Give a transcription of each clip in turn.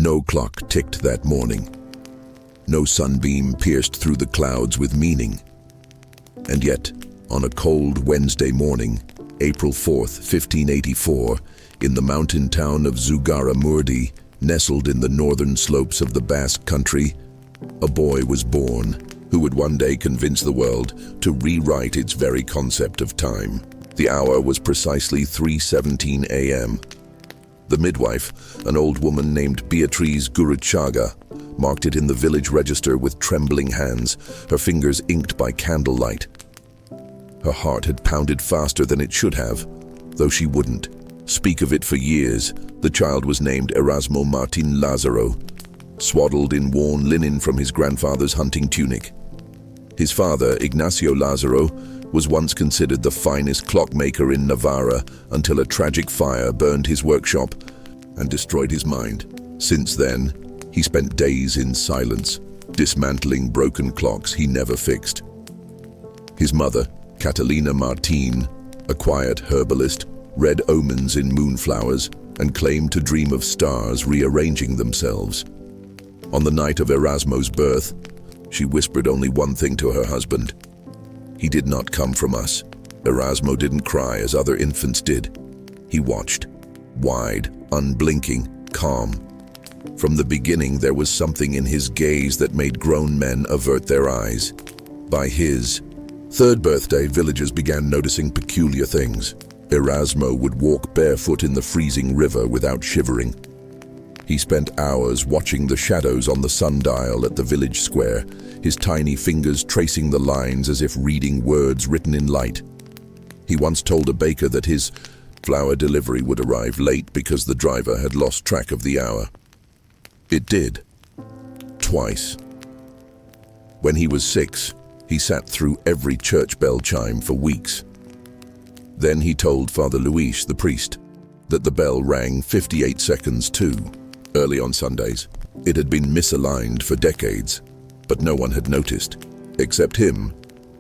No clock ticked that morning. No sunbeam pierced through the clouds with meaning. And yet, on a cold Wednesday morning, April 4th, 1584, in the mountain town of Zugarramurdi, nestled in the northern slopes of the Basque country, a boy was born who would one day convince the world to rewrite its very concept of time. The hour was precisely 3:17 a.m. The midwife, an old woman named Beatriz Guruchaga, marked it in the village register with trembling hands, her fingers inked by candlelight. Her heart had pounded faster than it should have, though she wouldn't speak of it for years. The child was named Erasmo Martin Lazaro, swaddled in worn linen from his grandfather's hunting tunic. His father, Ignacio Lazaro, was once considered the finest clockmaker in Navarra until a tragic fire burned his workshop and destroyed his mind. Since then, he spent days in silence, dismantling broken clocks he never fixed. His mother, Catalina Martin, a quiet herbalist, read omens in moonflowers and claimed to dream of stars rearranging themselves. On the night of Erasmo's birth, she whispered only one thing to her husband: "He did not come from us." Erasmo didn't cry as other infants did. He watched, wide, unblinking, calm. From the beginning, there was something in his gaze that made grown men avert their eyes. By his third birthday, villagers began noticing peculiar things. Erasmo would walk barefoot in the freezing river without shivering. He spent hours watching the shadows on the sundial at the village square, his tiny fingers tracing the lines as if reading words written in light. He once told a baker that his flour delivery would arrive late because the driver had lost track of the hour. It did. Twice. When he was 6, he sat through every church bell chime for weeks. Then he told Father Luis, the priest, that the bell rang 58 seconds too early on Sundays. It had been misaligned for decades, but no one had noticed, except him.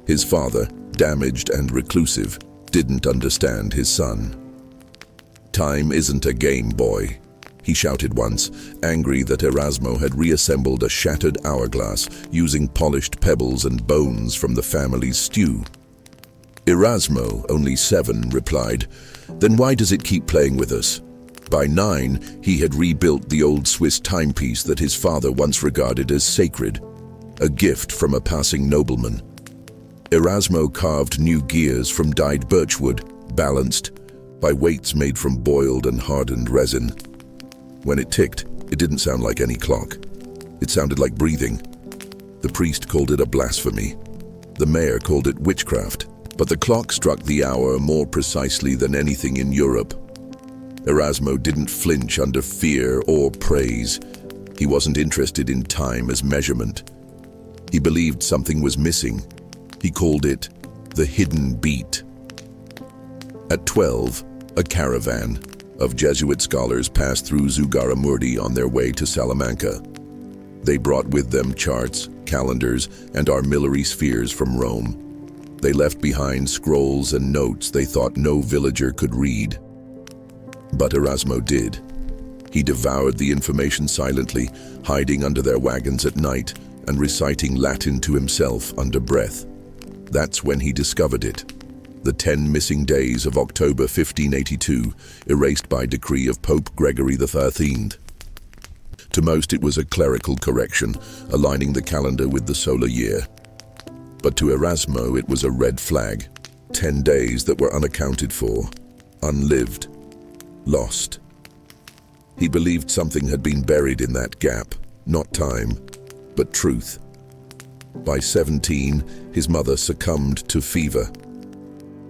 His father, damaged and reclusive, didn't understand his son. "Time isn't a game, boy," he shouted once, angry that Erasmo had reassembled a shattered hourglass using polished pebbles and bones from the family's stew. Erasmo, only 7, replied, "Then why does it keep playing with us?" By 9, he had rebuilt the old Swiss timepiece that his father once regarded as sacred, a gift from a passing nobleman. Erasmo carved new gears from dyed birchwood, balanced by weights made from boiled and hardened resin. When it ticked, it didn't sound like any clock. It sounded like breathing. The priest called it a blasphemy. The mayor called it witchcraft. But the clock struck the hour more precisely than anything in Europe. Erasmo didn't flinch under fear or praise. He wasn't interested in time as measurement. He believed something was missing. He called it the hidden beat. At 12, a caravan of Jesuit scholars passed through Zugarramurdi on their way to Salamanca. They brought with them charts, calendars, and armillary spheres from Rome. They left behind scrolls and notes they thought no villager could read. But Erasmo did. He devoured the information silently, hiding under their wagons at night and reciting Latin to himself under breath. That's when he discovered it. The 10 missing days of October 1582, erased by decree of Pope Gregory XIII. To most, it was a clerical correction, aligning the calendar with the solar year. But to Erasmo, it was a red flag. 10 days that were unaccounted for, unlived, lost. He believed something had been buried in that gap, not time, but truth. By 17, his mother succumbed to fever.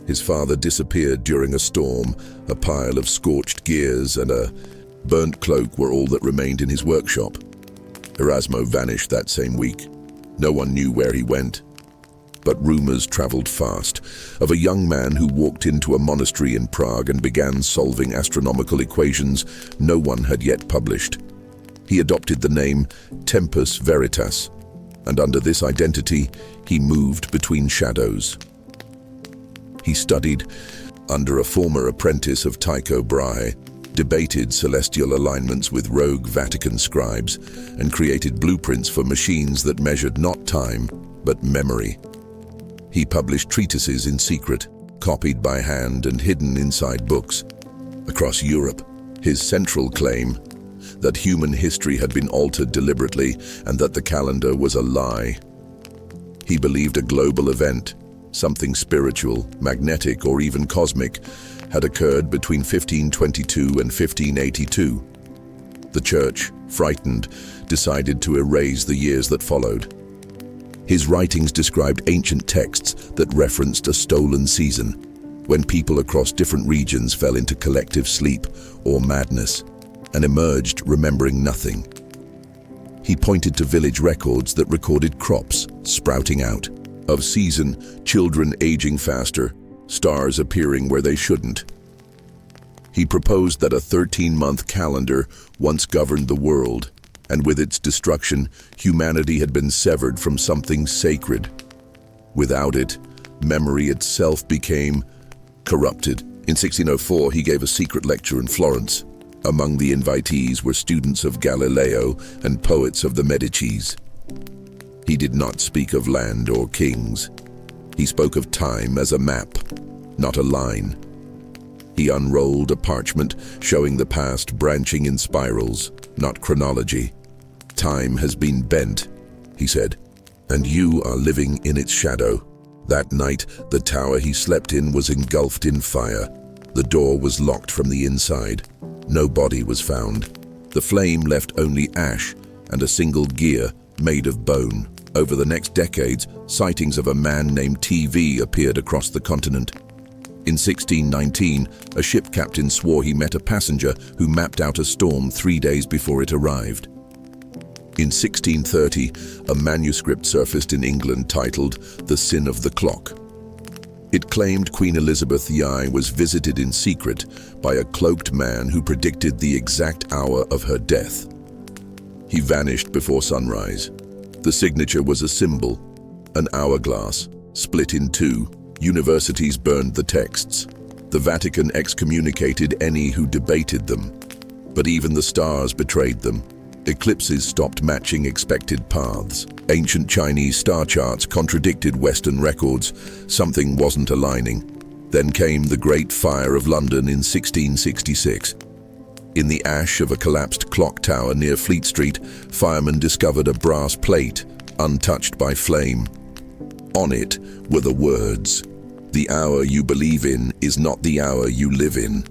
His father disappeared during a storm. A pile of scorched gears and a burnt cloak were all that remained in his workshop. Erasmo vanished that same week. No one knew where he went. But rumors traveled fast of a young man who walked into a monastery in Prague and began solving astronomical equations no one had yet published. He adopted the name Tempus Veritas, and under this identity, he moved between shadows. He studied under a former apprentice of Tycho Brahe, debated celestial alignments with rogue Vatican scribes, and created blueprints for machines that measured not time, but memory. He published treatises in secret, copied by hand and hidden inside books. Across Europe, his central claim, that human history had been altered deliberately and that the calendar was a lie. He believed a global event, something spiritual, magnetic, or even cosmic, had occurred between 1522 and 1582. The Church, frightened, decided to erase the years that followed. His writings described ancient texts that referenced a stolen season, when people across different regions fell into collective sleep or madness, and emerged remembering nothing. He pointed to village records that recorded crops sprouting out of season, children aging faster, stars appearing where they shouldn't. He proposed that a 13-month calendar once governed the world, and with its destruction, humanity had been severed from something sacred. Without it, memory itself became corrupted. In 1604, he gave a secret lecture in Florence. Among the invitees were students of Galileo and poets of the Medicis. He did not speak of land or kings. He spoke of time as a map, not a line. He unrolled a parchment showing the past branching in spirals, not chronology. Time has been bent, he said, and you are living in its shadow. That night, the tower he slept in was engulfed in fire. The door was locked from the inside. No body was found. The flame left only ash and a single gear made of bone. Over the next decades, sightings of a man named TV appeared across the continent. In 1619, a ship captain swore he met a passenger who mapped out a storm 3 days before it arrived. In 1630, a manuscript surfaced in England titled The Sin of the Clock. It claimed Queen Elizabeth I was visited in secret by a cloaked man who predicted the exact hour of her death. He vanished before sunrise. The signature was a symbol, an hourglass, split in two. Universities burned the texts. The Vatican excommunicated any who debated them. But even the stars betrayed them. Eclipses stopped matching expected paths. Ancient Chinese star charts contradicted Western records. Something wasn't aligning. Then came the Great Fire of London in 1666. In the ash of a collapsed clock tower near Fleet Street, firemen discovered a brass plate, untouched by flame. On it were the words, "The hour you believe in is not the hour you live in."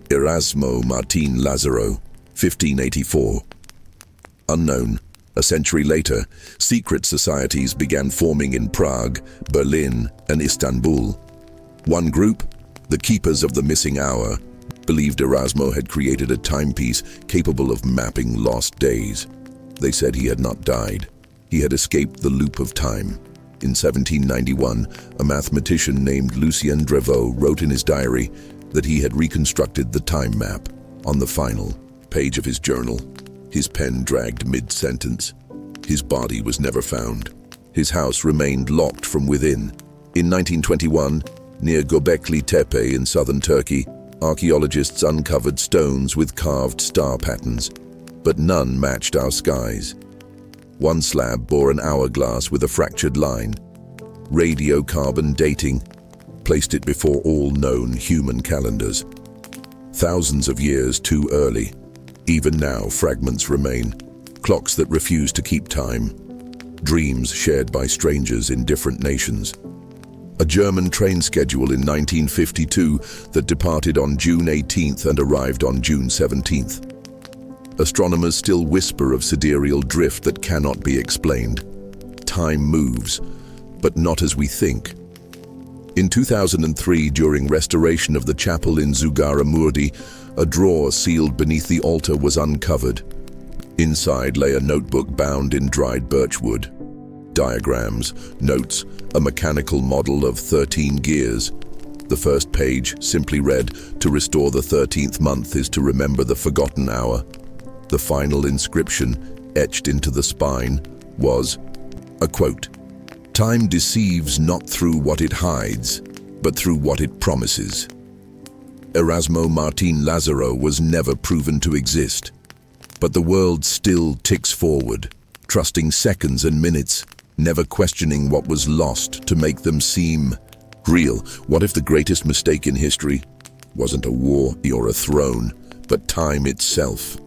Erasmo Martin Lazaro, 1584. Unknown, a century later, secret societies began forming in Prague, Berlin, and Istanbul. One group, the Keepers of the Missing Hour, believed Erasmo had created a timepiece capable of mapping lost days. They said he had not died. He had escaped the loop of time. In 1791, a mathematician named Lucien Drevaux wrote in his diary that he had reconstructed the time map. On the final page of his journal, his pen dragged mid-sentence. His body was never found. His house remained locked from within. In 1921, near Göbekli Tepe in southern Turkey, archaeologists uncovered stones with carved star patterns, but none matched our skies. One slab bore an hourglass with a fractured line. Radiocarbon dating placed it before all known human calendars. Thousands of years too early. Even now, fragments remain. Clocks that refuse to keep time. Dreams shared by strangers in different nations. A German train schedule in 1952 that departed on June 18th and arrived on June 17th. Astronomers still whisper of sidereal drift that cannot be explained. Time moves, but not as we think. In 2003, during restoration of the chapel in Zugarramurdi, a drawer sealed beneath the altar was uncovered. Inside lay a notebook bound in dried birchwood. Diagrams, notes, a mechanical model of 13 gears. The first page simply read, "To restore the 13th month is to remember the forgotten hour." The final inscription, etched into the spine, was a quote, "Time deceives not through what it hides, but through what it promises." Erasmo Martin Lazaro was never proven to exist. But the world still ticks forward, trusting seconds and minutes, never questioning what was lost to make them seem real. What if the greatest mistake in history wasn't a war or a throne, but time itself?